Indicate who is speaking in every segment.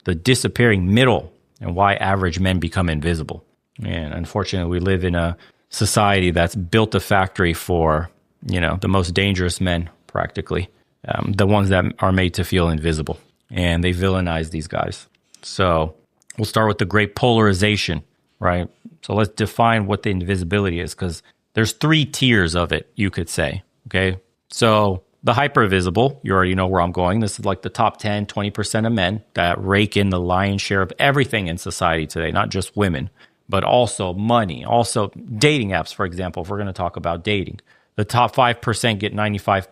Speaker 1: the disappearing middle and why average men become invisible. And unfortunately, we live in a society that's built a factory for, the most dangerous men, practically, the ones that are made to feel invisible. And they villainize these guys. So we'll start with the great polarization, right? So let's define what the invisibility is, because there's 3 tiers of it, you could say, okay? So the hypervisible, you already know where I'm going. This is like the top 10, 20% of men that rake in the lion's share of everything in society today, not just women, but also money, also dating apps, for example, if we're going to talk about dating. The top 5% get 95%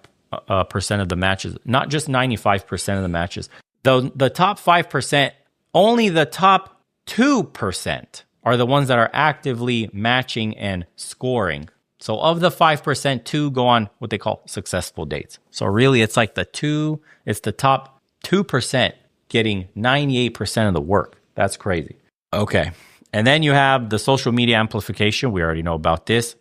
Speaker 1: of the matches, not just 95% of the matches. Though the top 5%, only the top 2% are the ones that are actively matching and scoring. So of the 5%, 2 go on what they call successful dates. So really, it's like the top 2% getting 98% of the work. That's crazy. Okay. And then you have the social media amplification. We already know about this.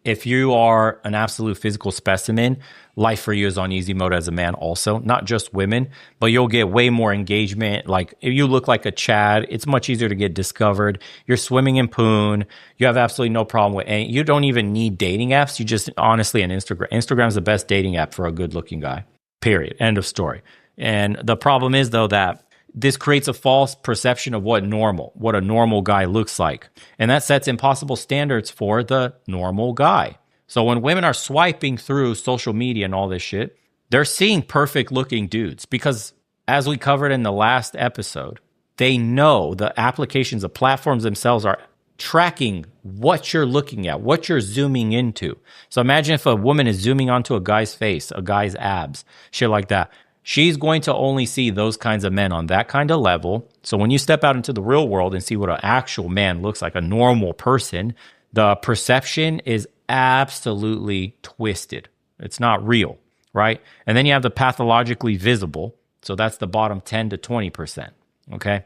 Speaker 1: If you are an absolute physical specimen, life for you is on easy mode as a man also, not just women, but you'll get way more engagement. Like if you look like a Chad, it's much easier to get discovered. You're swimming in poon. You have absolutely no problem with any, you don't even need dating apps. You just honestly, an Instagram's the best dating app for a good looking guy, period. End of story. And the problem is though that this creates a false perception of what a normal guy looks like. And that sets impossible standards for the normal guy. So when women are swiping through social media and all this shit, they're seeing perfect looking dudes because, as we covered in the last episode, they know the applications, the platforms themselves are tracking what you're looking at, what you're zooming into. So imagine if a woman is zooming onto a guy's face, a guy's abs, shit like that. She's going to only see those kinds of men on that kind of level. So when you step out into the real world and see what an actual man looks like, a normal person, the perception is absolutely twisted. It's not real, right? And then you have the pathologically visible. So that's the bottom 10 to 20%, okay?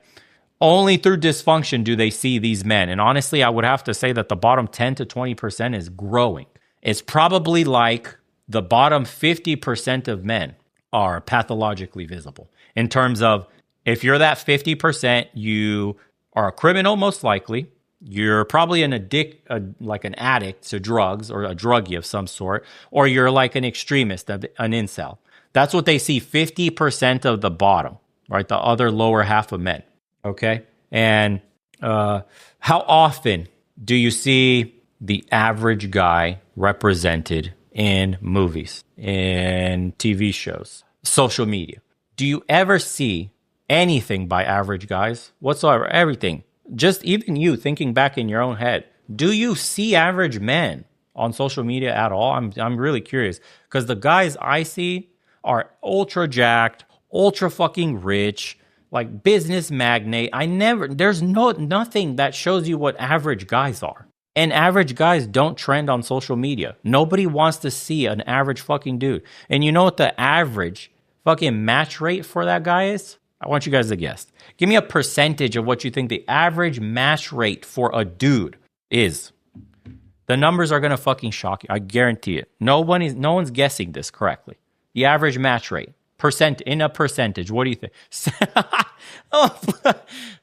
Speaker 1: Only through dysfunction do they see these men. And honestly, I would have to say that the bottom 10 to 20% is growing. It's probably like the bottom 50% of men are pathologically visible. In terms of, if you're that 50%, you are a criminal, most likely. You're probably an addict to drugs or a druggie of some sort, or you're like an extremist, an incel. That's what they see, 50% of the bottom, right? The other lower half of men, okay? And how often do you see the average guy represented in movies, in TV shows, social media? Do you ever see anything by average guys whatsoever? Everything. Just even you thinking back in your own head, do you see average men on social media at all? I'm really curious, because the guys I see are ultra jacked, ultra fucking rich, like business magnate. There's nothing that shows you what average guys are. And average guys don't trend on social media. Nobody wants to see an average fucking dude. And you know what the average fucking match rate for that guy is? I want you guys to guess. Give me a percentage of what you think the average match rate for a dude is. The numbers are going to fucking shock you. I guarantee it. No one's guessing this correctly. The average match rate. In a percentage. What do you think? Oh,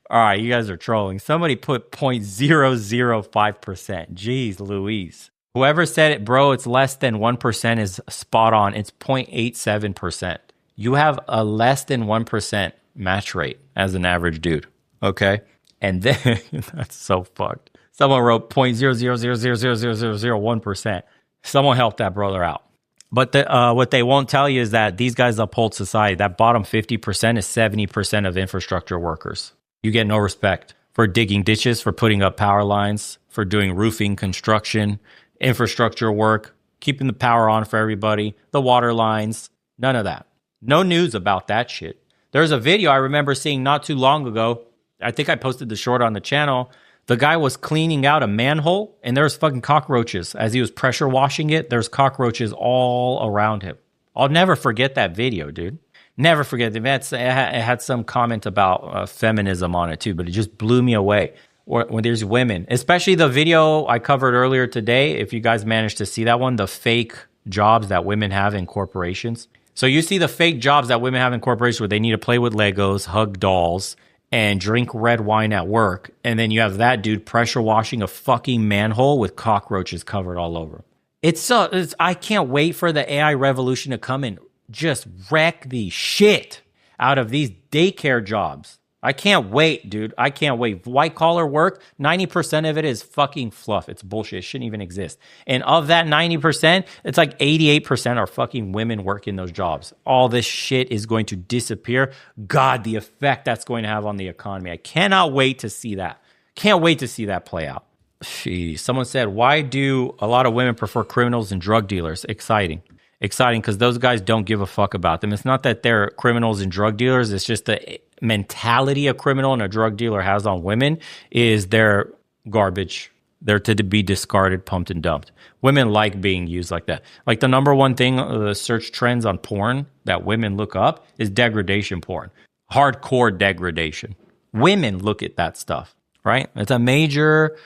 Speaker 1: all right, you guys are trolling. Somebody put 0.005%. Jeez Louise. Whoever said it, bro, it's less than 1% is spot on. It's 0.87%. You have a less than 1% match rate as an average dude, okay? And then, that's so fucked. Someone wrote 0.0000001%. Someone help that brother out. But what they won't tell you is that these guys uphold society. That bottom 50% is 70% of infrastructure workers. You get no respect for digging ditches, for putting up power lines, for doing roofing, construction, infrastructure work, keeping the power on for everybody, the water lines, none of that. No news about that shit. There's a video I remember seeing not too long ago. I think I posted the short on the channel. The guy was cleaning out a manhole, and there's fucking cockroaches. As he was pressure washing it, there's cockroaches all around him. I'll never forget that video, dude. Never forget. It had some comment about feminism on it too, but it just blew me away. When there's women, especially the video I covered earlier today, if you guys managed to see that one, the fake jobs that women have in corporations. So you see the fake jobs that women have in corporations where they need to play with Legos, hug dolls, and drink red wine at work, and then you have that dude pressure washing a fucking manhole with cockroaches covered all over. I can't wait for the AI revolution to come and just wreck the shit out of these daycare jobs. I can't wait, dude. I can't wait. White collar work, 90% of it is fucking fluff. It's bullshit. It shouldn't even exist. And of that 90%, it's like 88% are fucking women working those jobs. All this shit is going to disappear. God, the effect that's going to have on the economy. I cannot wait to see that. Can't wait to see that play out. Jeez. Someone said, why do a lot of women prefer criminals and drug dealers? Exciting because those guys don't give a fuck about them. It's not that they're criminals and drug dealers. It's just the mentality a criminal and a drug dealer has on women is they're garbage. They're to be discarded, pumped, and dumped. Women like being used like that. Like the number one thing, the search trends on porn that women look up is degradation porn. Hardcore degradation. Women look at that stuff, right? It's a major...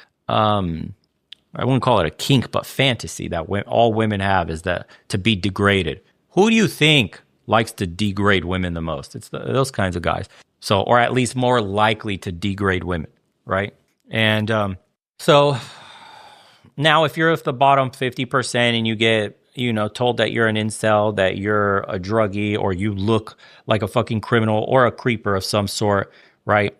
Speaker 1: I wouldn't call it a kink, but fantasy that all women have is that to be degraded. Who do you think likes to degrade women the most? It's those kinds of guys. So, or at least more likely to degrade women, right? And so now if you're at the bottom 50% and you get, told that you're an incel, that you're a druggie, or you look like a fucking criminal or a creeper of some sort, right?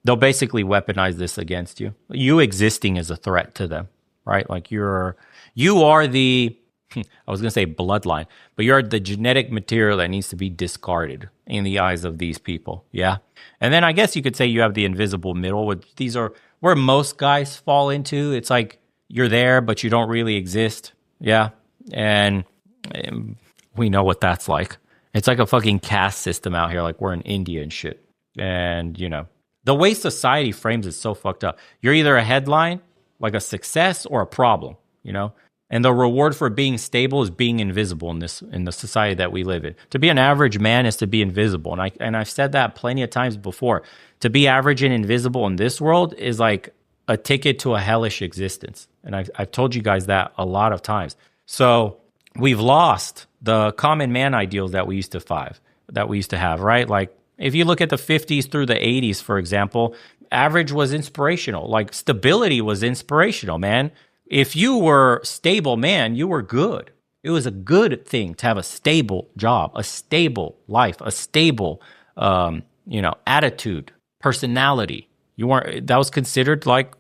Speaker 1: They'll basically weaponize this against you. You existing is a threat to them, right? Like you are the, I was going to say bloodline, but you're the genetic material that needs to be discarded in the eyes of these people. Yeah. And then I guess you could say you have the invisible middle, which these are where most guys fall into. It's like you're there, but you don't really exist. Yeah. And we know what that's like. It's like a fucking caste system out here. Like we're in India and shit. And, the way society frames is so fucked up. You're either a headline, like a success, or a problem, And the reward for being stable is being invisible in the society that we live in. To be an average man is to be invisible. And I've said that plenty of times before. To be average and invisible in this world is like a ticket to a hellish existence. And I've told you guys that a lot of times. So we've lost the common man ideals that we used to have, right? Like, if you look at the 50s through the 80s, for example, average was inspirational. Like stability was inspirational, man. If you were stable, man, you were good. It was a good thing to have a stable job, a stable life, a stable, attitude, personality. That was considered like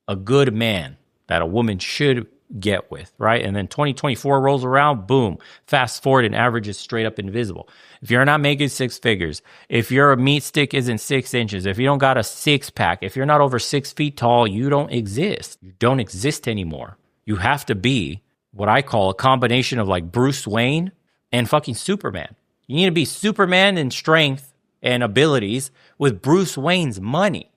Speaker 1: a good man that a woman should get with, right? And then 2024 rolls around, boom, fast forward and average is straight up invisible. If you're not making six figures, if your meat stick isn't 6 inches, if you don't got a six pack, if you're not over 6 feet tall, you don't exist. You don't exist anymore. You have to be what I call a combination of like Bruce Wayne and fucking Superman. You need to be Superman in strength and abilities with Bruce Wayne's money,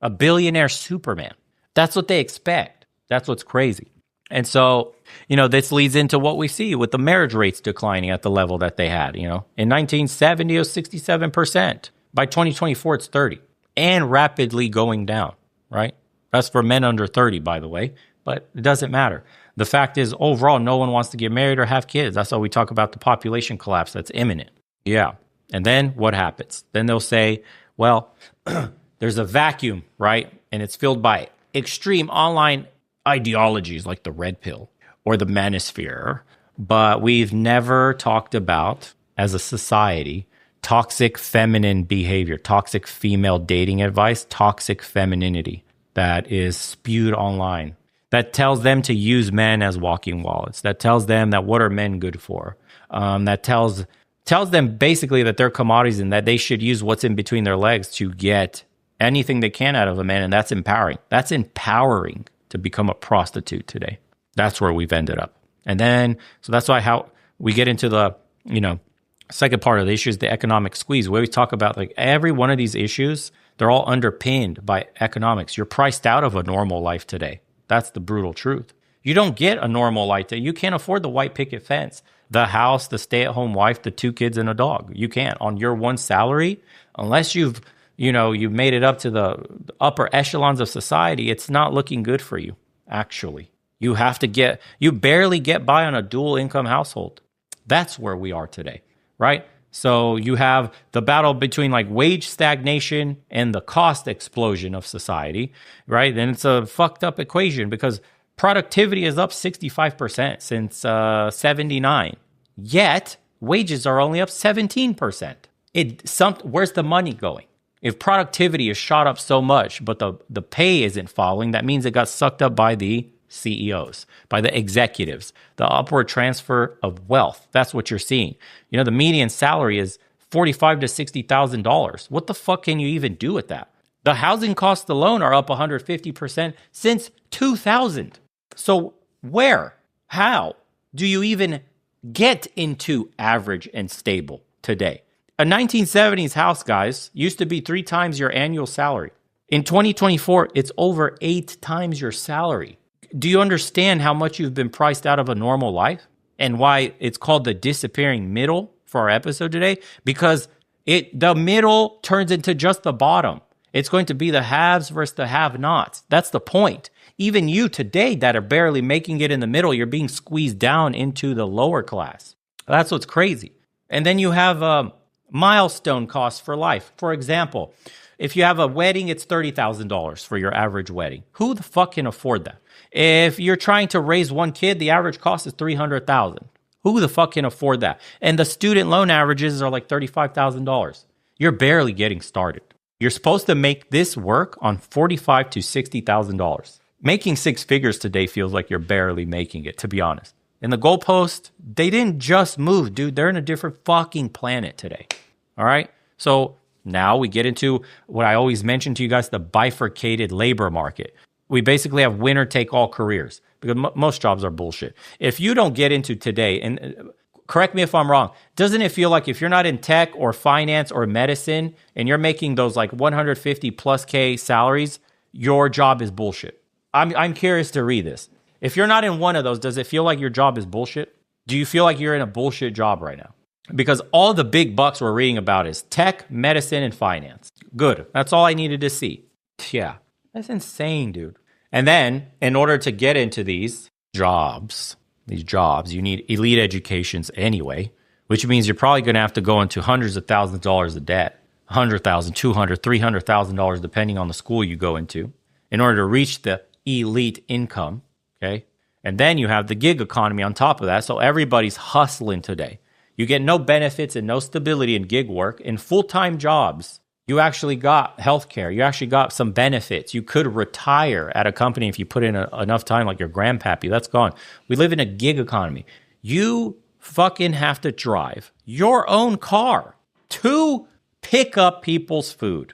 Speaker 1: a billionaire Superman. That's what they expect. That's what's crazy. And so, this leads into what we see with the marriage rates declining at the level that they had, In 1970, it was 67%. By 2024, it's 30%. And rapidly going down, right? That's for men under 30, by the way. But it doesn't matter. The fact is, overall, no one wants to get married or have kids. That's why we talk about the population collapse that's imminent. Yeah. And then what happens? Then they'll say, well, there's a vacuum, right? And it's filled by extreme online ideologies like the red pill or the manosphere, but we've never talked about, as a society, toxic feminine behavior, toxic female dating advice, toxic femininity that is spewed online, that tells them to use men as walking wallets, that tells them that what are men good for, that tells them basically that they're commodities and that they should use what's in between their legs to get anything they can out of a man, and that's empowering. That's empowering to become a prostitute today. That's where we've ended up. And then, so that's why how we get into the, second part of the issue is the economic squeeze, where we talk about like every one of these issues, they're all underpinned by economics. You're priced out of a normal life today. That's the brutal truth. You don't get a normal life today. You can't afford the white picket fence, the house, the stay-at-home wife, the 2 kids and a dog. You can't on your one salary, unless you've made it up to the upper echelons of society. It's not looking good for you, actually. You barely get by on a dual income household. That's where we are today, right? So you have the battle between like wage stagnation and the cost explosion of society, right? And it's a fucked up equation because productivity is up 65% since 79. Yet wages are only up 17%. Where's the money going? If productivity is shot up so much, but the pay isn't following, that means it got sucked up by the CEOs, by the executives, the upward transfer of wealth. That's what you're seeing. The median salary is $45,000 to $60,000. What the fuck can you even do with that? The housing costs alone are up 150% since 2000. So how do you even get into average and stable today? A 1970s house, guys, used to be 3 times your annual salary. In 2024, it's over 8 times your salary. Do you understand how much you've been priced out of a normal life and why it's called the disappearing middle for our episode today? Because the middle turns into just the bottom. It's going to be the haves versus the have-nots. That's the point. Even you today that are barely making it in the middle, you're being squeezed down into the lower class. That's what's crazy. And then you have milestone costs for life. For example, if you have a wedding, it's $30,000 for your average wedding. Who the fuck can afford that? If you're trying to raise one kid, the average cost is $300,000. Who the fuck can afford that? And the student loan averages are like $35,000. You're barely getting started. You're supposed to make this work on $45,000 to $60,000. Making 6 figures today feels like you're barely making it, to be honest. And the goalpost, they didn't just move, dude. They're in a different fucking planet today. All right? So now we get into what I always mention to you guys, the bifurcated labor market. We basically have winner-take-all careers because most jobs are bullshit. If you don't get into today, and correct me if I'm wrong, doesn't it feel like if you're not in tech or finance or medicine and you're making those like 150 plus K salaries, your job is bullshit? I'm curious to read this. If you're not in one of those, does it feel like your job is bullshit? Do you feel like you're in a bullshit job right now? Because all the big bucks we're reading about is tech, medicine, and finance. Good. That's all I needed to see. Yeah, that's insane, dude. And then, in order to get into these jobs, you need elite educations anyway, which means you're probably going to have to go into hundreds of thousands of dollars of debt, $100,000, $200,000, $300,000, depending on the school you go into, in order to reach the elite income. Okay. And then you have the gig economy on top of that. So everybody's hustling today. You get no benefits and no stability in gig work. In full-time jobs, you actually got healthcare. You actually got some benefits. You could retire at a company if you put in enough time, like your grandpappy. That's gone. We live in a gig economy. You fucking have to drive your own car to pick up people's food.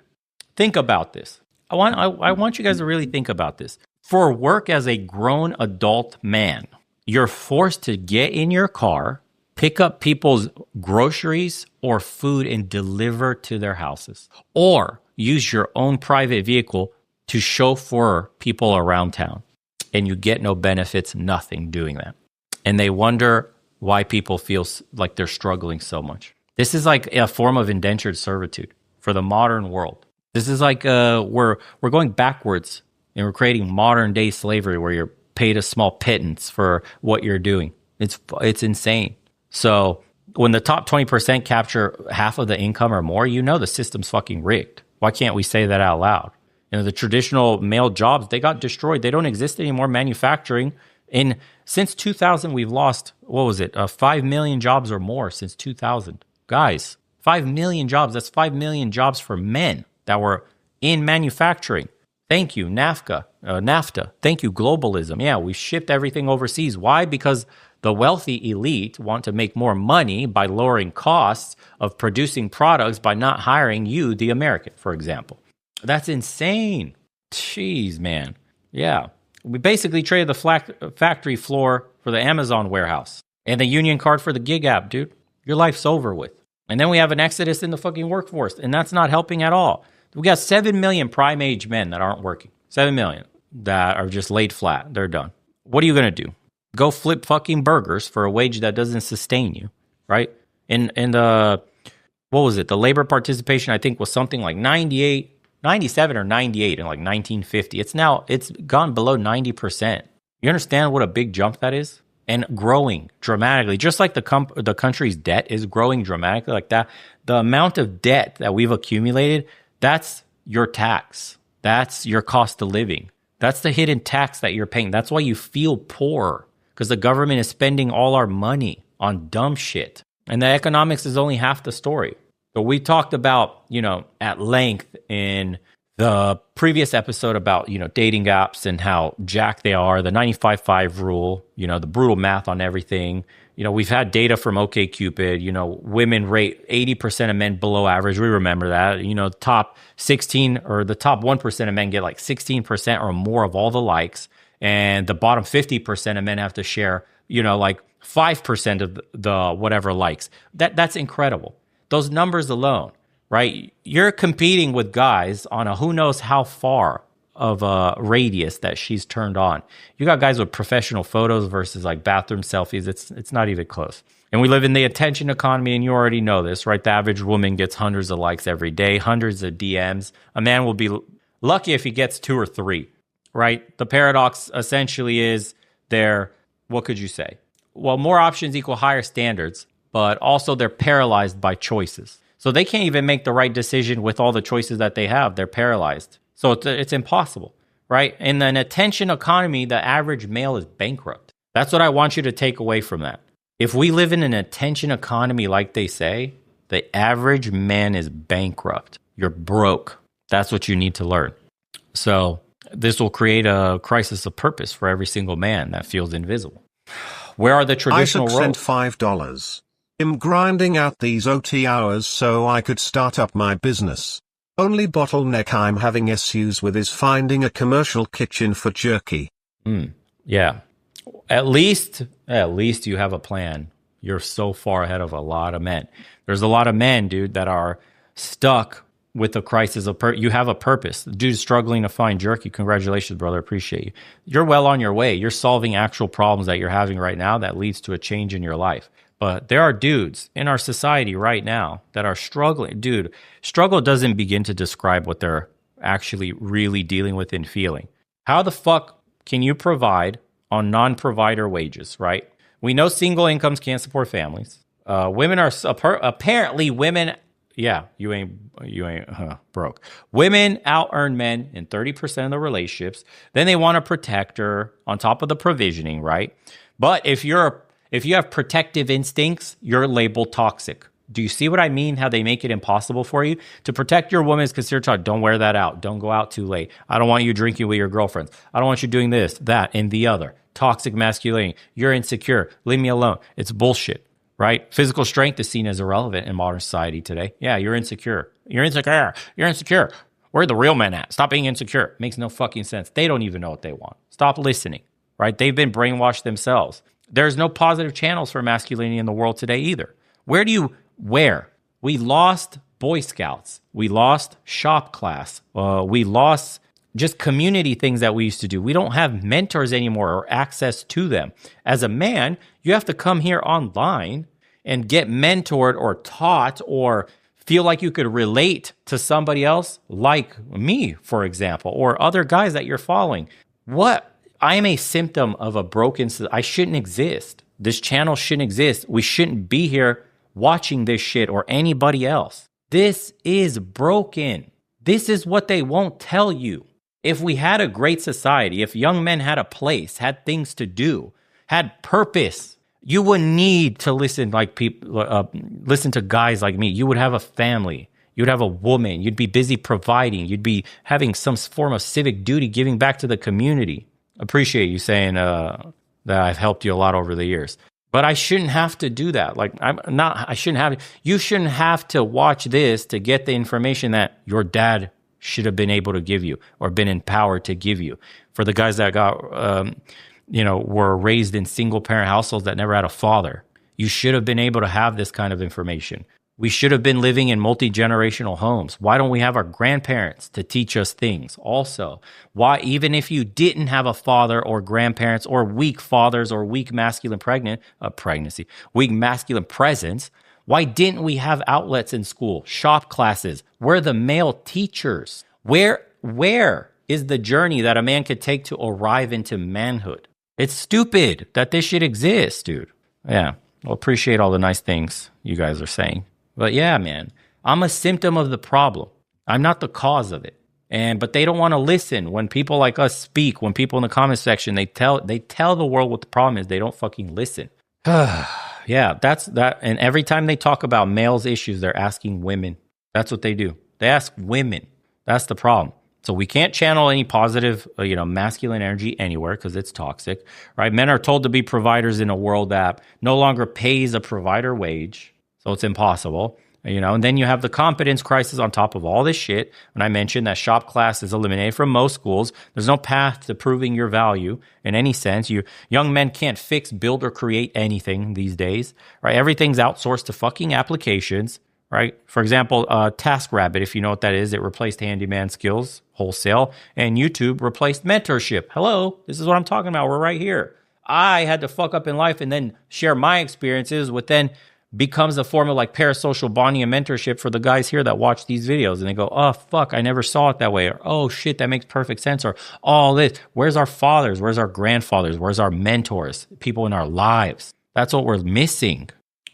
Speaker 1: Think about this. I want you guys to really think about this. For work as a grown adult man, you're forced to get in your car, pick up people's groceries or food and deliver to their houses, or use your own private vehicle to chauffeur people around town. And you get no benefits, nothing doing that. And they wonder why people feel like they're struggling so much. This is like a form of indentured servitude for the modern world. This is like we're going backwards. And we're creating modern day slavery where you're paid a small pittance for what you're doing. It's insane. So when the top 20% capture half of the income or more, the system's fucking rigged. Why can't we say that out loud? The traditional male jobs, they got destroyed. They don't exist anymore. Manufacturing. Since 2000, we've lost, 5 million jobs or more since 2000. Guys, 5 million jobs. That's 5 million jobs for men that were in manufacturing. Thank you, NAFTA. Thank you, globalism. Yeah, we shipped everything overseas. Why? Because the wealthy elite want to make more money by lowering costs of producing products by not hiring you, the American, for example. That's insane. Jeez, man. Yeah. We basically traded the factory floor for the Amazon warehouse and the union card for the gig app, dude. Your life's over with. And then we have an exodus in the fucking workforce, and that's not helping at all. We got 7 million prime age men that aren't working. 7 million that are just laid flat. They're done. What are you going to do? Go flip fucking burgers for a wage that doesn't sustain you, right? In the, the labor participation, I think was something like 97 or 98 in like 1950. It's gone below 90%. You understand what a big jump that is? and growing dramatically, just like the country's debt is growing dramatically like that. The amount of debt that we've accumulated, that's your tax. That's your cost of living. That's the hidden tax that you're paying. That's why you feel poor, because the government is spending all our money on dumb shit. And the economics is only half the story. So we talked about, at length in the previous episode about, dating apps and how jacked they are, the 95-5 rule, the brutal math on everything. We've had data from OkCupid, women rate 80% of men below average. We remember that. Top 16 or the top 1% of men get like 16% or more of all the likes. And the bottom 50% of men have to share, like 5% of the whatever likes. That's incredible. Those numbers alone, right? You're competing with guys on a who knows how far of a radius that she's turned on. You got guys with professional photos versus like bathroom selfies. It's not even close. And we live in the attention economy, and you already know this, right? The average woman gets hundreds of likes every day, hundreds of DMs. A man will be lucky if he gets 2 or 3, right? The paradox essentially is what could you say? Well, more options equal higher standards, but also they're paralyzed by choices. So they can't even make the right decision with all the choices that they have. They're paralyzed. So it's impossible, right? In an attention economy, the average male is bankrupt. That's what I want you to take away from that. If we live in an attention economy like they say, the average man is bankrupt. You're broke. That's what you need to learn. So this will create a crisis of purpose for every single man that feels invisible. Where are the traditional roles?
Speaker 2: Isaac sent $5. I'm grinding out these OT hours so I could start up my business. Only bottleneck I'm having issues with is finding a commercial kitchen for jerky.
Speaker 1: Yeah. At least you have a plan. You're so far ahead of a lot of men. There's a lot of men, dude, that are stuck with the crisis of you have a purpose. The dude's struggling to find jerky. Congratulations, brother. Appreciate you. You're well on your way. You're solving actual problems that you're having right now that leads to a change in your life. But there are dudes in our society right now that are struggling. Dude, struggle doesn't begin to describe what they're actually really dealing with and feeling. How the fuck can you provide on non-provider wages, right? We know single incomes can't support families. Women are apparently women. Yeah, you ain't broke. Women out-earn men in 30% of the relationships. Then they want a protector on top of the provisioning, right? But if you have protective instincts, you're labeled toxic. Do you see what I mean? How they make it impossible for you? To protect your woman is considered toxic. Don't wear that out. Don't go out too late. I don't want you drinking with your girlfriends. I don't want you doing this, that, and the other. Toxic masculinity. You're insecure. Leave me alone. It's bullshit, right? Physical strength is seen as irrelevant in modern society today. Yeah, you're insecure. You're insecure. You're insecure. Where are the real men at? Stop being insecure. Makes no fucking sense. They don't even know what they want. Stop listening, right? They've been brainwashed themselves. There's no positive channels for masculinity in the world today either. Where? We lost Boy Scouts. We lost shop class. We lost just community things that we used to do. We don't have mentors anymore or access to them. As a man, you have to come here online and get mentored or taught or feel like you could relate to somebody else like me, for example, or other guys that you're following. What? I am a symptom of a broken society. I shouldn't exist. This channel shouldn't exist. We shouldn't be here watching this shit or anybody else. This is broken. This is what they won't tell you. If we had a great society, if young men had a place, had things to do, had purpose, you wouldn't need to listen to guys like me. You would have a family. You'd have a woman. You'd be busy providing. You'd be having some form of civic duty, giving back to the community. Appreciate you saying that I've helped you a lot over the years. But I shouldn't have to do that. You shouldn't have to watch this to get the information that your dad should have been able to give you or been empowered to give you. For the guys that were raised in single parent households that never had a father, you should have been able to have this kind of information. We should have been living in multi-generational homes. Why don't we have our grandparents to teach us things also? Why, even if you didn't have a father or grandparents or weak fathers or weak masculine weak masculine presence, why didn't we have outlets in school, shop classes? Where are the male teachers? Where is the journey that a man could take to arrive into manhood? It's stupid that this shit exists, dude. Yeah. Well, appreciate all the nice things you guys are saying. But yeah, man, I'm a symptom of the problem. I'm not the cause of it. But they don't want to listen when people like us speak, when people in the comment section, they tell the world what the problem is. They don't fucking listen. Yeah, that's that. And every time they talk about males' issues, they're asking women. That's what they do. They ask women. That's the problem. So we can't channel any positive, masculine energy anywhere because it's toxic, right? Men are told to be providers in a world that no longer pays a provider wage. So it's impossible, and then you have the competence crisis on top of all this shit. When I mentioned that shop class is eliminated from most schools, there's no path to proving your value in any sense. Young men can't fix, build, or create anything these days, right? Everything's outsourced to fucking applications. Right? For example, TaskRabbit, if you know what that is, it replaced handyman skills wholesale, and YouTube replaced mentorship. Hello, this is what I'm talking about. We're right here. I had to fuck up in life and then share my experiences, what then becomes a form of like parasocial bonding and mentorship for the guys here that watch these videos. And they go, oh, fuck, I never saw it that way. Or, oh, shit, that makes perfect sense. Or all this. Where's our fathers? Where's our grandfathers? Where's our mentors? People in our lives. That's what we're missing.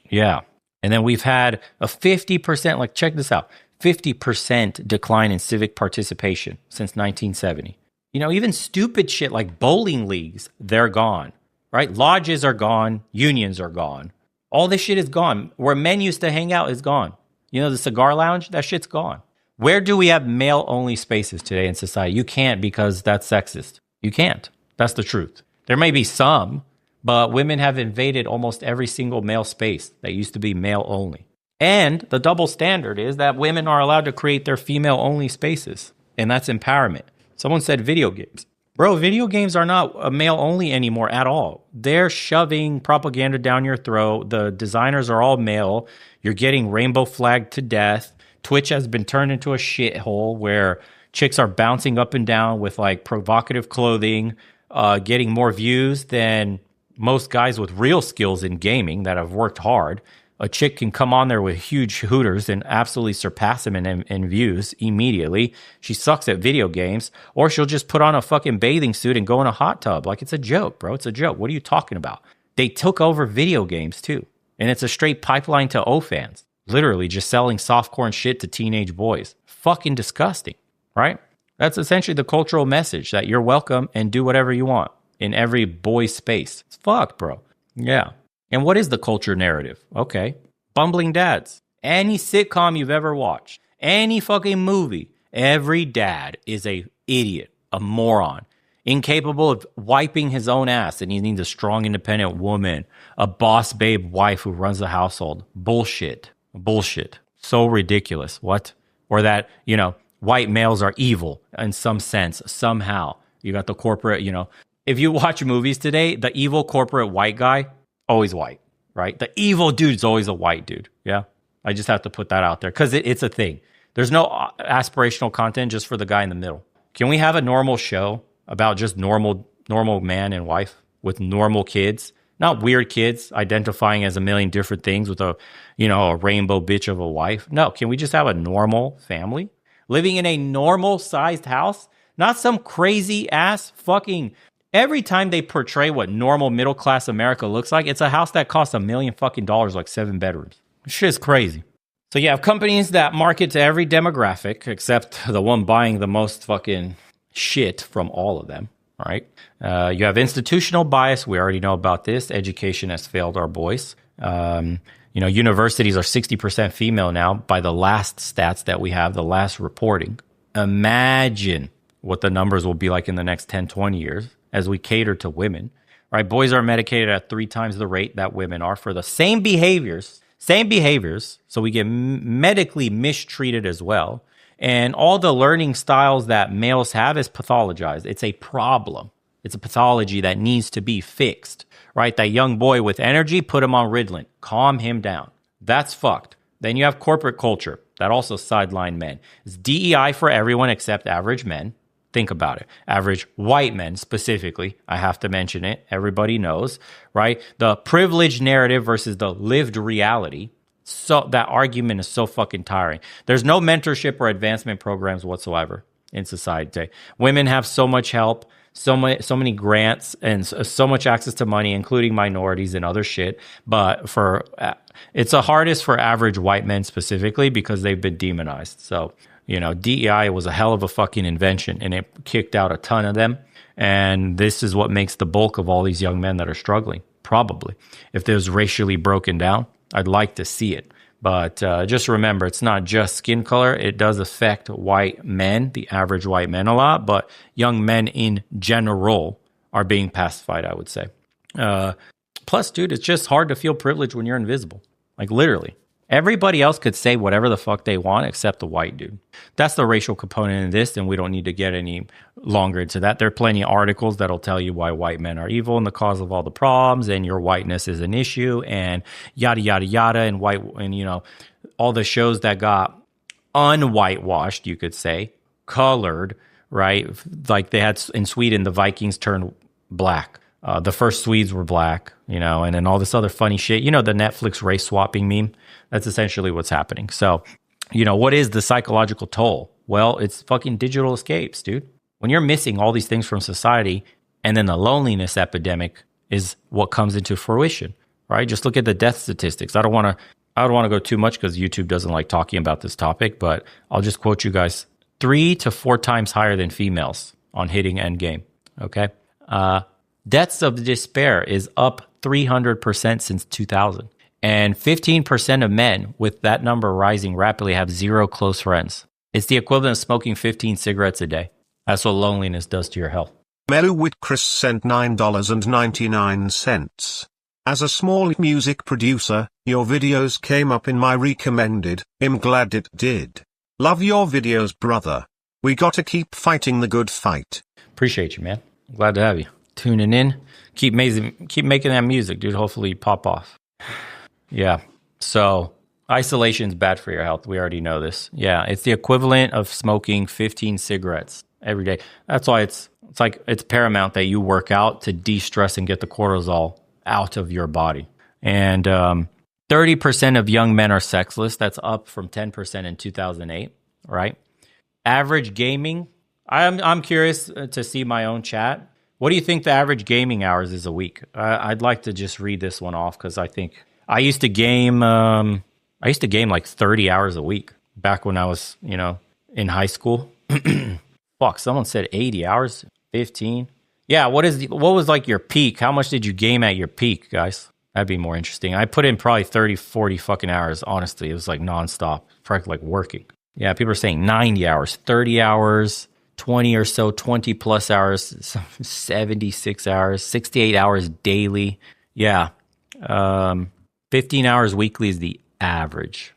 Speaker 1: Yeah. And then we've had a 50%, like check this out, 50% decline in civic participation since 1970. Even stupid shit like bowling leagues, they're gone, right? Lodges are gone. Unions are gone. All this shit is gone. Where men used to hang out is gone. The cigar lounge, that shit's gone. Where do we have male-only spaces today in society? You can't because that's sexist. You can't. That's the truth. There may be some, but women have invaded almost every single male space that used to be male only. And the double standard is that women are allowed to create their female only spaces. And that's empowerment. Someone said video games. Bro, video games are not a male only anymore at all. They're shoving propaganda down your throat. The designers are all male. You're getting rainbow flagged to death. Twitch has been turned into a shithole where chicks are bouncing up and down with like provocative clothing, getting more views than most guys with real skills in gaming that have worked hard. A chick can come on there with huge hooters and absolutely surpass him in views immediately. She sucks at video games, or she'll just put on a fucking bathing suit and go in a hot tub. Like, it's a joke, bro. It's a joke. What are you talking about? They took over video games too. And it's a straight pipeline to OFANs. Literally just selling softcore shit to teenage boys. Fucking disgusting, right? That's essentially the cultural message that you're welcome and do whatever you want in every boy's space. It's fucked, bro. Yeah. And what is the culture narrative? Okay. Bumbling dads. Any sitcom you've ever watched, any fucking movie, every dad is a idiot, a moron, incapable of wiping his own ass, and he needs a strong, independent woman, a boss babe wife who runs the household. Bullshit. Bullshit. So ridiculous. What? Or that, white males are evil in some sense, somehow. You got the corporate, if you watch movies today, the evil corporate white guy, always white, right? The evil dude's always a white dude. Yeah. I just have to put that out there because it's a thing. There's no aspirational content just for the guy in the middle. Can we have a normal show about just normal man and wife with normal kids? Not weird kids identifying as a million different things with a rainbow bitch of a wife. No, can we just have a normal family living in a normal sized house? Not some crazy ass fucking. Every time they portray what normal middle class America looks like, it's a house that costs $1 million fucking dollars, like 7 bedrooms. Shit's crazy. So you have companies that market to every demographic except the one buying the most fucking shit from all of them. All right. You have institutional bias. We already know about this. Education has failed our boys. Universities are 60% female now by the last stats that we have, the last reporting. Imagine what the numbers will be like in the next 10, 20 years as we cater to women, right? Boys are medicated at 3 times the rate that women are for the same behaviors. So we get medically mistreated as well. And all the learning styles that males have is pathologized. It's a problem. It's a pathology that needs to be fixed, right? That young boy with energy, put him on Ritalin, calm him down. That's fucked. Then you have corporate culture that also sideline men. It's DEI for everyone except average men. Think about it. Average white men specifically. I have to mention it. Everybody knows, right? The privileged narrative versus the lived reality. So that argument is so fucking tiring. There's no mentorship or advancement programs whatsoever in society today. Women have so much help. so many grants and so much access to money, including minorities and other shit. But it's the hardest for average white men specifically because they've been demonized. So, DEI was a hell of a fucking invention, and it kicked out a ton of them. And this is what makes the bulk of all these young men that are struggling. Probably, if there's racially broken down, I'd like to see it. But just remember, it's not just skin color. It does affect white men, the average white men, a lot. But young men in general are being pacified, I would say. Plus, dude, it's just hard to feel privileged when you're invisible. Like, literally. Everybody else could say whatever the fuck they want except the white dude. That's the racial component in this, and we don't need to get any longer into that. There are plenty of articles that'll tell you why white men are evil and the cause of all the problems, and your whiteness is an issue, and yada, yada, yada, and all the shows that got unwhitewashed, you could say, colored, right? Like they had in Sweden, the Vikings turned black. The first Swedes were black, and then all this other funny shit. The Netflix race swapping meme? That's essentially what's happening. So, what is the psychological toll? Well, it's fucking digital escapes, dude. When you're missing all these things from society, and then the loneliness epidemic is what comes into fruition, right? Just look at the death statistics. I don't want to go too much because YouTube doesn't like talking about this topic, but I'll just quote you guys: 3 to 4 times higher than females on hitting endgame. Okay. Deaths of despair is up 300% since 2000. And 15% of men, with that number rising rapidly, have 0 close friends. It's the equivalent of smoking 15 cigarettes a day. That's what loneliness does to your health.
Speaker 2: Melu with Chris sent $9.99. As a small music producer, your videos came up in my recommended. I'm glad it did. Love your videos, brother. We gotta keep fighting the good fight.
Speaker 1: Appreciate you, man. Glad to have you. Tuning in. Keep making that music, dude. Hopefully you pop off. Yeah. So isolation is bad for your health. We already know this. Yeah. It's the equivalent of smoking 15 cigarettes every day. That's why it's paramount that you work out to de-stress and get the cortisol out of your body. And 30% of young men are sexless. That's up from 10% in 2008, right? Average gaming. I'm curious to see my own chat. What do you think the average gaming hours is a week? I'd like to just read this one off because I think I used to game like 30 hours a week back when I was, in high school. Fuck, someone said 80 hours, 15. Yeah, what was like your peak? How much did you game at your peak, guys? That'd be more interesting. I put in probably 30, 40 fucking hours, honestly. It was like nonstop, practically like working. Yeah, people are saying 90 hours, 30 hours, 20 or so, 20 plus hours, 76 hours, 68 hours daily. Yeah. 15 hours weekly is the average.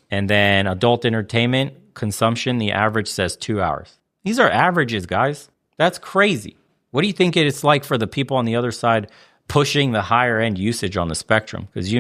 Speaker 1: And then adult entertainment consumption, the average says 2 hours. These are averages, guys. That's crazy. What do you think it's like for the people on the other side pushing the higher end usage on the spectrum? Because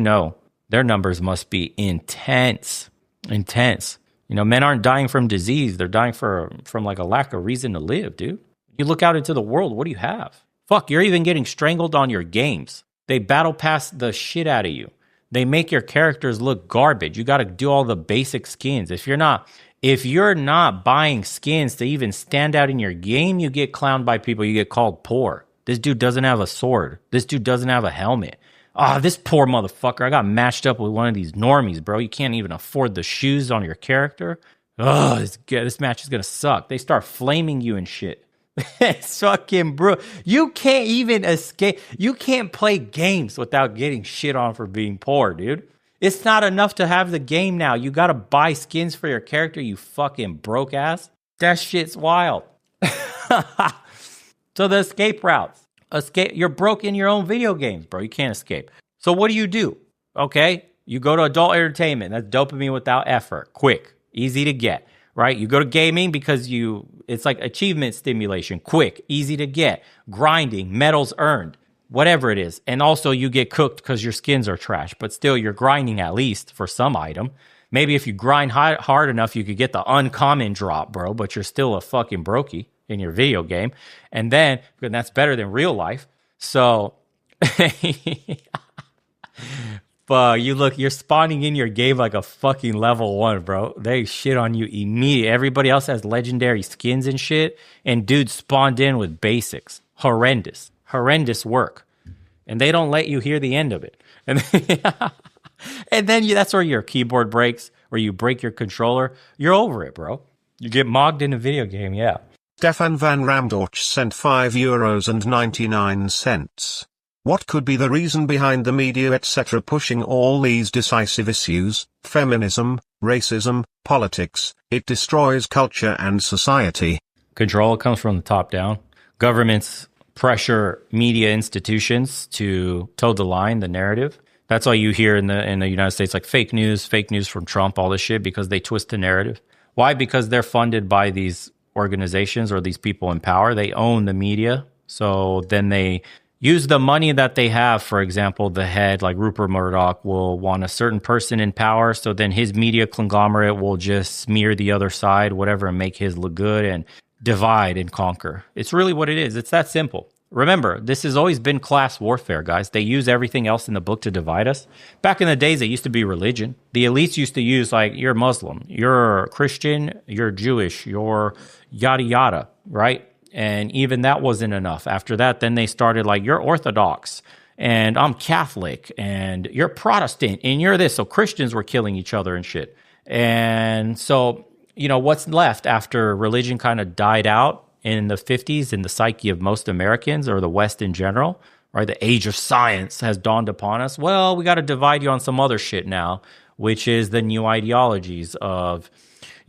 Speaker 1: their numbers must be intense. Men aren't dying from disease. They're dying from like a lack of reason to live, dude. You look out into the world, what do you have? Fuck, you're even getting strangled on your games. They battle pass the shit out of you. They make your characters look garbage. You got to do all the basic skins. If you're not buying skins to even stand out in your game, you get clowned by people. You get called poor. This dude doesn't have a sword. This dude doesn't have a helmet. This poor motherfucker. I got matched up with one of these normies, bro. You can't even afford the shoes on your character. This match is going to suck. They start flaming you and shit. It's fucking bro. You can't even escape. You can't play games without getting shit on for being poor, dude. It's not enough to have the game now. You got to buy skins for your character, you fucking broke ass. That shit's wild. So the escape routes. You're broke in your own video games, bro. You can't escape. So what do? Okay, you go to adult entertainment. That's dopamine without effort. Quick, easy to get, right? You go to gaming because it's like achievement stimulation. Quick, easy to get. Grinding, medals earned, whatever it is. And also you get cooked because your skins are trash. But still, you're grinding at least for some item. Maybe if you grind hard enough, you could get the uncommon drop, bro. But you're still a fucking brokey in your video game. And that's better than real life. So, but you're spawning in your game like a fucking level 1, bro. They shit on you immediately. Everybody else has legendary skins and shit. And dude spawned in with basics. horrendous work. And they don't let you hear the end of it. And then that's where your keyboard breaks, where you break your controller. You're over it, bro. You get mogged in a video game, yeah.
Speaker 2: Stefan van Ramdorch sent €5.99. What could be the reason behind the media etc. pushing all these decisive issues, feminism, racism, politics? It destroys culture and society.
Speaker 1: Control comes from the top down. Governments pressure media institutions to toe the line, the narrative. That's why you hear in the United States like fake news from Trump, all this shit, because they twist the narrative. Why? Because they're funded by these organizations or these people in power. They own the media. So then they use the money that they have. For example, the head, like Rupert Murdoch, will want a certain person in power. So then his media conglomerate will just smear the other side, whatever, and make his look good and divide and conquer. It's really what it is. It's that simple. Remember, this has always been class warfare, guys. They use everything else in the book to divide us. Back in the days, it used to be religion. The elites used to use, like, you're Muslim, you're Christian, you're Jewish, you're yada yada, right? And even that wasn't enough. After that, then they started like, you're Orthodox, and I'm Catholic, and you're Protestant, and you're this. So Christians were killing each other and shit. And so, what's left after religion kind of died out in the 50s in the psyche of most Americans or the West in general, right? The age of science has dawned upon us. Well, we got to divide you on some other shit now, which is the new ideologies of,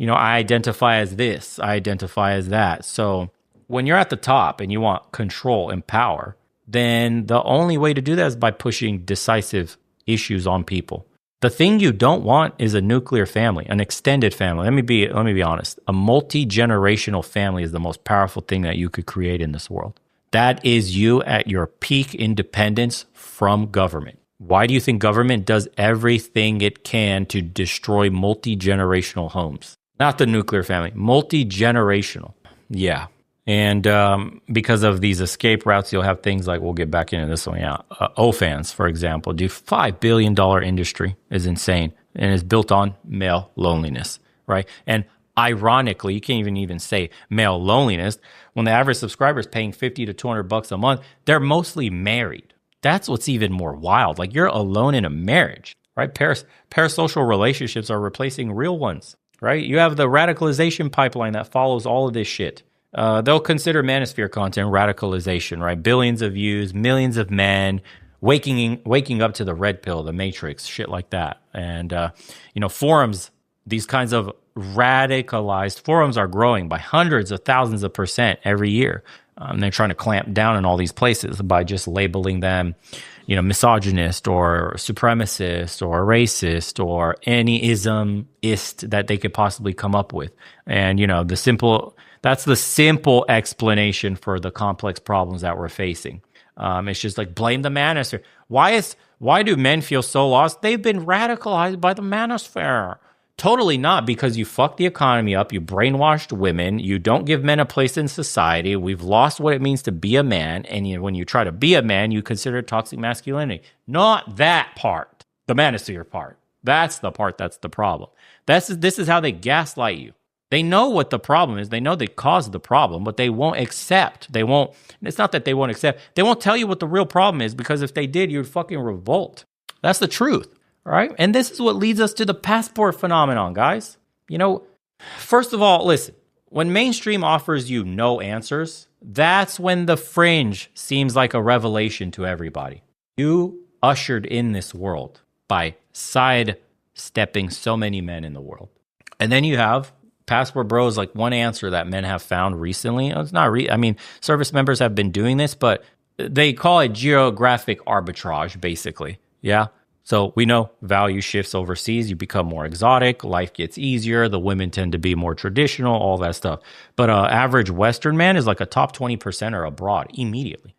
Speaker 1: I identify as this, I identify as that. So when you're at the top and you want control and power, then the only way to do that is by pushing decisive issues on people. The thing you don't want is a nuclear family, an extended family. Let me be honest. A multi-generational family is the most powerful thing that you could create in this world. That is you at your peak independence from government. Why do you think government does everything it can to destroy multi-generational homes? Not the nuclear family, multi-generational. Yeah. And because of these escape routes, you'll have things like, we'll get back into this one, yeah. OFANs, for example, $5 billion industry is insane and is built on male loneliness, right? And ironically, you can't even say male loneliness. When the average subscriber is paying $50 to $200 a month, they're mostly married. That's what's even more wild. Like, you're alone in a marriage, right? Parasocial relationships are replacing real ones, right? You have the radicalization pipeline that follows all of this shit. They'll consider manosphere content radicalization, right? Billions of views, millions of men waking up to the red pill, the matrix, shit like that. And, forums, these kinds of radicalized forums are growing by hundreds of thousands of % every year. They're trying to clamp down in all these places by just labeling them, misogynist or supremacist or racist or any ismist that they could possibly come up with. And, that's the simple explanation for the complex problems that we're facing. It's just like, blame the manosphere. Why do men feel so lost? They've been radicalized by the manosphere. Totally not, because you fucked the economy up, you brainwashed women, you don't give men a place in society, we've lost what it means to be a man, and when you try to be a man, you consider toxic masculinity. Not that part, the manosphere part. That's the part that's the problem. This is how they gaslight you. They know what the problem is. They know they caused the problem, but they won't accept. It's not that they won't accept. They won't tell you what the real problem is, because if they did, you'd fucking revolt. That's the truth, right? And this is what leads us to the passport phenomenon, guys. First of all, listen, when mainstream offers you no answers, that's when the fringe seems like a revelation to everybody. You ushered in this world by sidestepping so many men in the world. And then you have Passport Bro is like one answer that men have found recently. It's not service members have been doing this, but they call it geographic arbitrage, basically. Yeah. So we know value shifts overseas. You become more exotic. Life gets easier. The women tend to be more traditional, all that stuff. But average Western man is like a top 20% abroad immediately,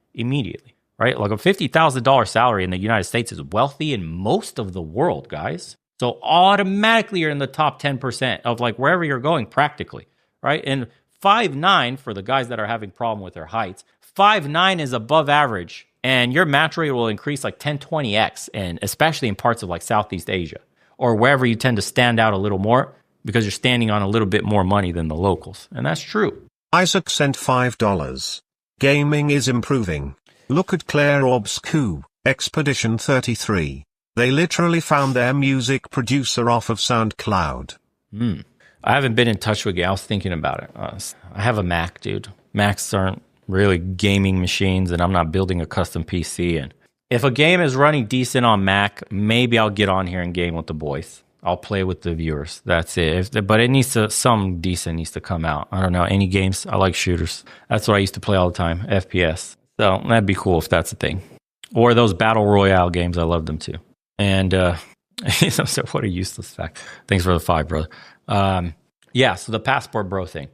Speaker 1: right? Like a $50,000 salary in the United States is wealthy in most of the world, guys. So automatically you're in the top 10% of like wherever you're going practically, right? And 5'9", for the guys that are having problem with their heights, 5'9" is above average, and your match rate will increase like 10, 20x, and especially in parts of like Southeast Asia or wherever you tend to stand out a little more because you're standing on a little bit more money than the locals. And that's true.
Speaker 2: Isaac sent $5. Gaming is improving. Look at Claire Obscu, Expedition 33. They literally found their music producer off of SoundCloud.
Speaker 1: I haven't been in touch with it. I was thinking about it. I have a Mac, dude. Macs aren't really gaming machines, and I'm not building a custom PC. And if a game is running decent on Mac, maybe I'll get on here and game with the boys. I'll play with the viewers. That's it. But it needs to, some decent needs to come out. I don't know. Any games? I like shooters. That's what I used to play all the time. FPS. So that'd be cool if that's a thing. Or those battle royale games. I love them too. And so what a useless fact. Thanks for the 5, brother. Yeah. So the passport bro thing.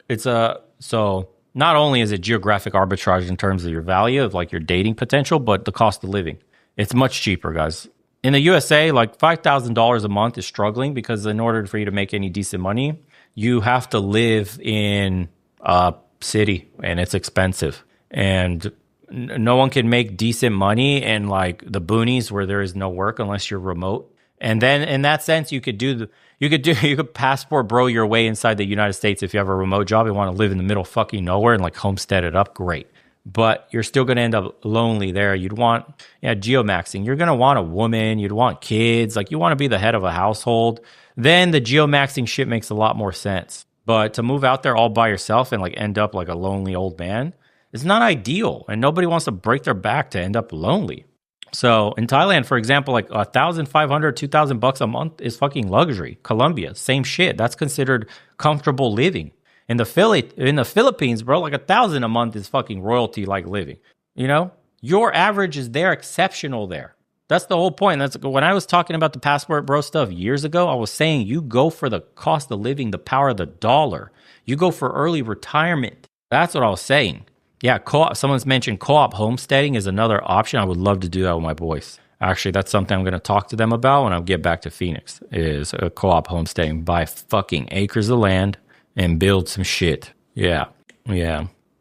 Speaker 1: It's so not only is it geographic arbitrage in terms of your value of like your dating potential, but the cost of living. It's much cheaper, guys. In the USA, like $5,000 a month is struggling because in order for you to make any decent money, you have to live in a city and it's expensive. And no one can make decent money in like the boonies where there is no work unless you're remote. And then in that sense, you could passport bro your way inside the United States if you have a remote job and want to live in the middle of fucking nowhere and like homestead it up. Great. But you're still going to end up lonely there. You'd want, geomaxing. You're going to want a woman. You'd want kids. Like you want to be the head of a household. Then the geomaxing shit makes a lot more sense. But to move out there all by yourself and like end up like a lonely old man is not ideal. And nobody wants to break their back to end up lonely. So in Thailand, for example, like $1,500, $2,000 a month is fucking luxury. Colombia, same shit. That's considered comfortable living. In the Philippines, bro, like $1,000 a month is fucking royalty like living. You know, your average is there, exceptional there. That's the whole point. That's when I was talking about the passport bro stuff years ago. I was saying you go for the cost of living, the power of the dollar. You go for early retirement. That's what I was saying. Yeah, co-op. Someone's mentioned co-op homesteading is another option. I would love to do that with my boys. Actually, that's something I'm going to talk to them about when I get back to Phoenix. Is a co-op homesteading, buy fucking acres of land and build some shit. Yeah.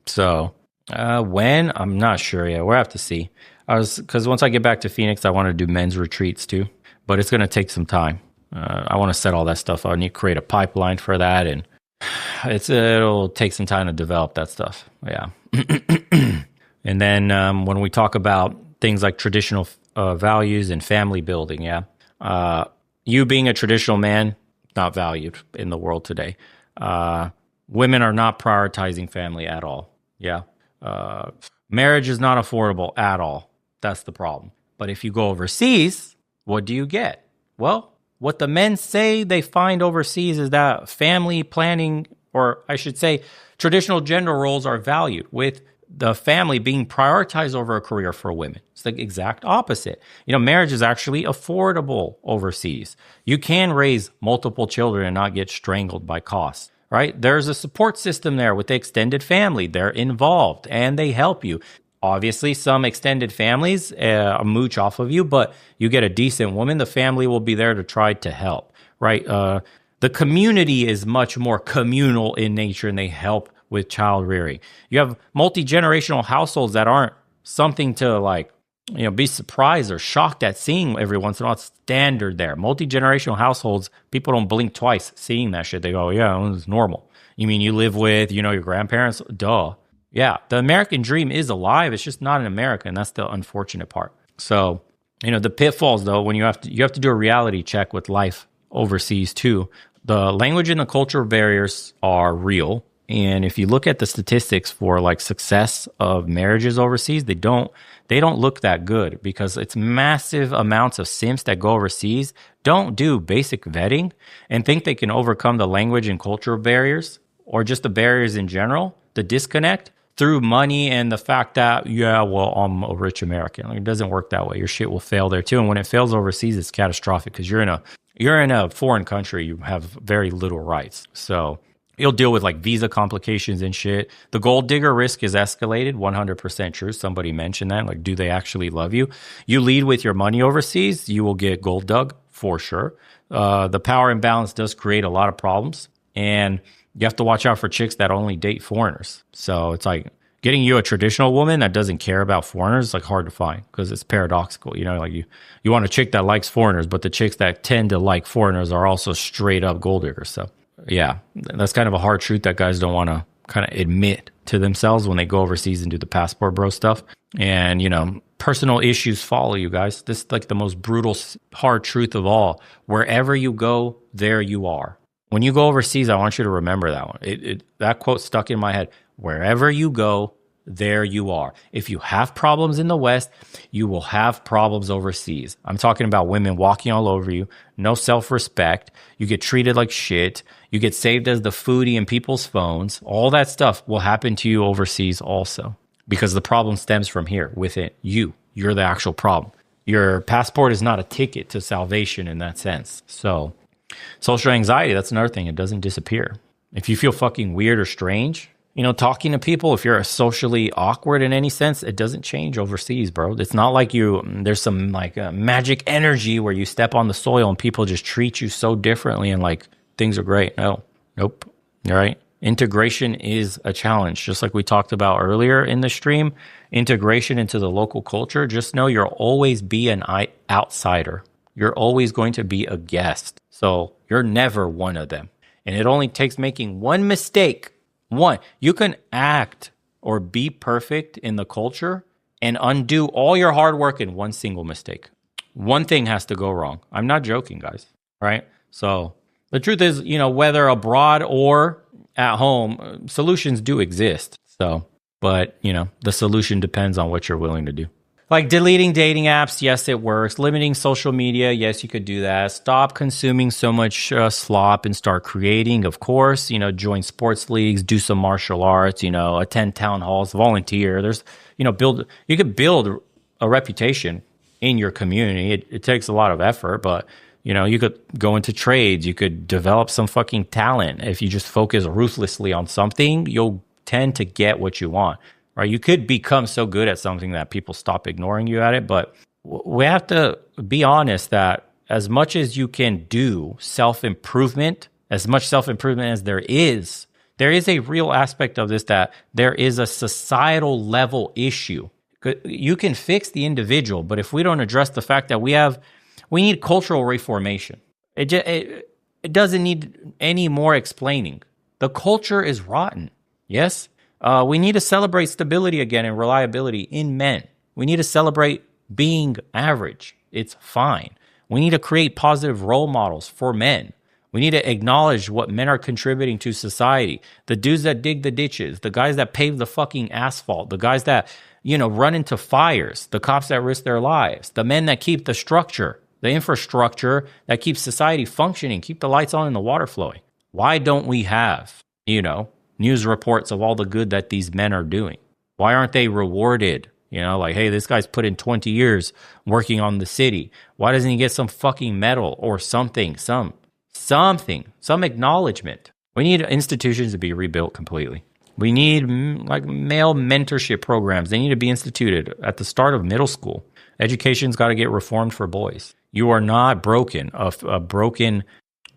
Speaker 1: So when? I'm not sure yet. We'll have to see. Because once I get back to Phoenix, I want to do men's retreats too. But it's going to take some time. I want to set all that stuff up. I need to create a pipeline for that. And it'll take some time to develop that stuff. Yeah. And then when we talk about things like traditional values and family building, you being a traditional man, not valued in the world today. Women are not prioritizing family at all. Yeah. Marriage is not affordable at all. That's the problem. But if you go overseas, what do you get? Well, what the men say they find overseas is that family planning, or I should say, traditional gender roles are valued, with the family being prioritized over a career for women. It's the exact opposite. Marriage is actually affordable overseas. You can raise multiple children and not get strangled by costs, right? There's a support system there with the extended family. They're involved and they help you. Obviously, some extended families mooch off of you, but you get a decent woman, the family will be there to try to help, right? The community is much more communal in nature, and they help with child rearing. You have multi-generational households that aren't something to be surprised or shocked at seeing every once in a while. It's standard there. Multi-generational households, people don't blink twice seeing that shit. They go, yeah, it's normal. You mean you live with, your grandparents? Duh. Yeah, the American dream is alive. It's just not in America, and that's the unfortunate part. So, the pitfalls, though, when you have to do a reality check with life overseas too. The language and the cultural barriers are real. And if you look at the statistics for like success of marriages overseas, they don't look that good, because it's massive amounts of simps that go overseas, don't do basic vetting, and think they can overcome the language and cultural barriers, or just the barriers in general, the disconnect, through money and the fact that, I'm a rich American. It doesn't work that way. Your shit will fail there too. And when it fails overseas, it's catastrophic, because you're in a foreign country. You have very little rights. So you'll deal with like visa complications and shit. The gold digger risk is escalated, 100% true. Somebody mentioned that. Like, do they actually love you? You lead with your money overseas, you will get gold dug for sure. The power imbalance does create a lot of problems. And you have to watch out for chicks that only date foreigners. So it's like getting you a traditional woman that doesn't care about foreigners is like hard to find, because it's paradoxical. You want a chick that likes foreigners, but the chicks that tend to like foreigners are also straight up gold diggers. So yeah, that's kind of a hard truth that guys don't want to kind of admit. to themselves when they go overseas and do the passport bro stuff. And, personal issues follow you guys. This is like the most brutal, hard truth of all. Wherever you go, there you are. When you go overseas, I want you to remember that one. That quote stuck in my head. Wherever you go, there you are. If you have problems in the West, you will have problems overseas. I'm talking about women walking all over you, no self-respect. You get treated like shit. You get saved as the foodie in people's phones. All that stuff will happen to you overseas also, because the problem stems from here within you. You're the actual problem. Your passport is not a ticket to salvation in that sense. So social anxiety, that's another thing. It doesn't disappear. If you feel fucking weird or strange, talking to people, if you're socially awkward in any sense, it doesn't change overseas, bro. It's not like there's some like magic energy where you step on the soil and people just treat you so differently and like things are great. No, nope. All right. Integration is a challenge. Just like we talked about earlier in the stream, integration into the local culture, just know you'll always be an outsider. You're always going to be a guest. So you're never one of them. And it only takes making one mistake. One, you can act or be perfect in the culture and undo all your hard work in one single mistake. One thing has to go wrong. I'm not joking, guys. Right? So the truth is, whether abroad or at home, solutions do exist. So, but, the solution depends on what you're willing to do. Like deleting dating apps, yes, it works. Limiting social media, yes, you could do that. Stop consuming so much slop and start creating, of course. Join sports leagues, do some martial arts, attend town halls, volunteer. There's, you could build a reputation in your community. It takes a lot of effort, but, you could go into trades. You could develop some fucking talent. If you just focus ruthlessly on something, you'll tend to get what you want. Right, you could become so good at something that people stop ignoring you at it, but we have to be honest that as much as you can do self-improvement, as much self-improvement as there is a real aspect of this that there is a societal level issue. You can fix the individual, but if we don't address the fact that we need cultural reformation, it doesn't need any more explaining. The culture is rotten. Yes. We need to celebrate stability again and reliability in men. We need to celebrate being average. It's fine. We need to create positive role models for men. We need to acknowledge what men are contributing to society. The dudes that dig the ditches, the guys that pave the fucking asphalt, the guys that, run into fires, the cops that risk their lives, the men that keep the structure, the infrastructure that keeps society functioning, keep the lights on and the water flowing. Why don't we have, news reports of all the good that these men are doing? Why aren't they rewarded? Like, hey, this guy's put in 20 years working on the city. Why doesn't he get some fucking medal or something, some acknowledgement? We need institutions to be rebuilt completely. We need like male mentorship programs. They need to be instituted at the start of middle school. Education's got to get reformed for boys. You are not broken. A broken,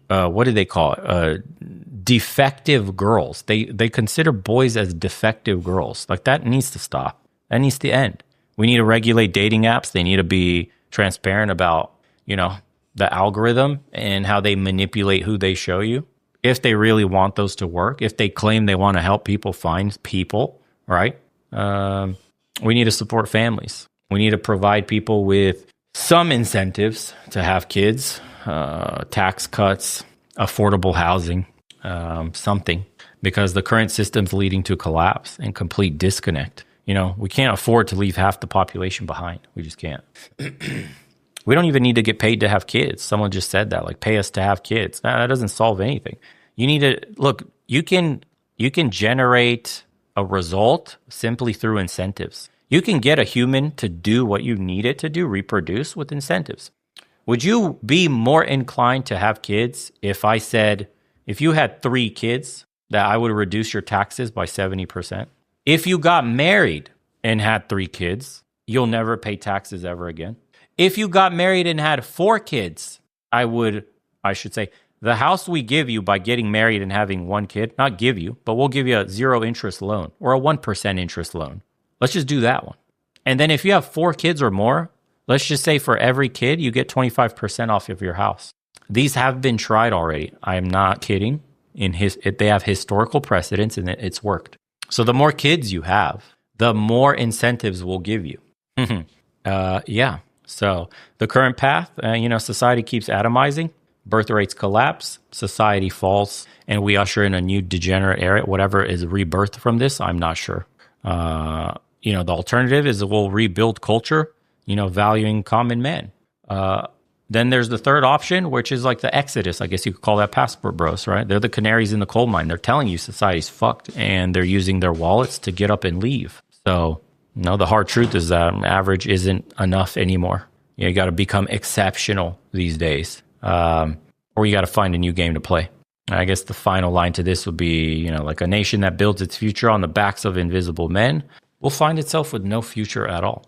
Speaker 1: what do they call it? Defective girls. They consider boys as defective girls. Like that needs to stop. That needs to end. We need to regulate dating apps. They need to be transparent about, the algorithm and how they manipulate who they show you. If they really want those to work, if they claim they want to help people find people, right? We need to support families. We need to provide people with some incentives to have kids, tax cuts, affordable housing. Something, because the current system's leading to collapse and complete disconnect. We can't afford to leave half the population behind. We just can't. We don't even need to get paid to have kids. Someone just said that, like, pay us to have kids. That doesn't solve anything. You need to look. You can generate a result simply through incentives. You can get a human to do what you need it to do, reproduce, with incentives. Would you be more inclined to have kids if I said, if you had 3 kids, that I would reduce your taxes by 70%? If you got married and had 3 kids, you'll never pay taxes ever again. If you got married and had 4 kids, I should say, the house we give you by getting married and having 1 kid, not give you, but we'll give you a 0 interest loan or a 1% interest loan. Let's just do that one. And then if you have 4 kids or more, let's just say for every kid, you get 25% off of your house. These have been tried already. I am not kidding. They have historical precedents and it's worked. So the more kids you have, the more incentives we'll give you. Yeah. So the current path, society keeps atomizing, birth rates collapse, society falls, and we usher in a new degenerate era. Whatever is rebirth from this, I'm not sure. The alternative is we'll rebuild culture, valuing common men. Then there's the third option, which is like the exodus. I guess you could call that passport bros, right? They're the canaries in the coal mine. They're telling you society's fucked and they're using their wallets to get up and leave. So, the hard truth is that average isn't enough anymore. You got to become exceptional these days, or you got to find a new game to play. I guess the final line to this would be, like a nation that builds its future on the backs of invisible men will find itself with no future at all.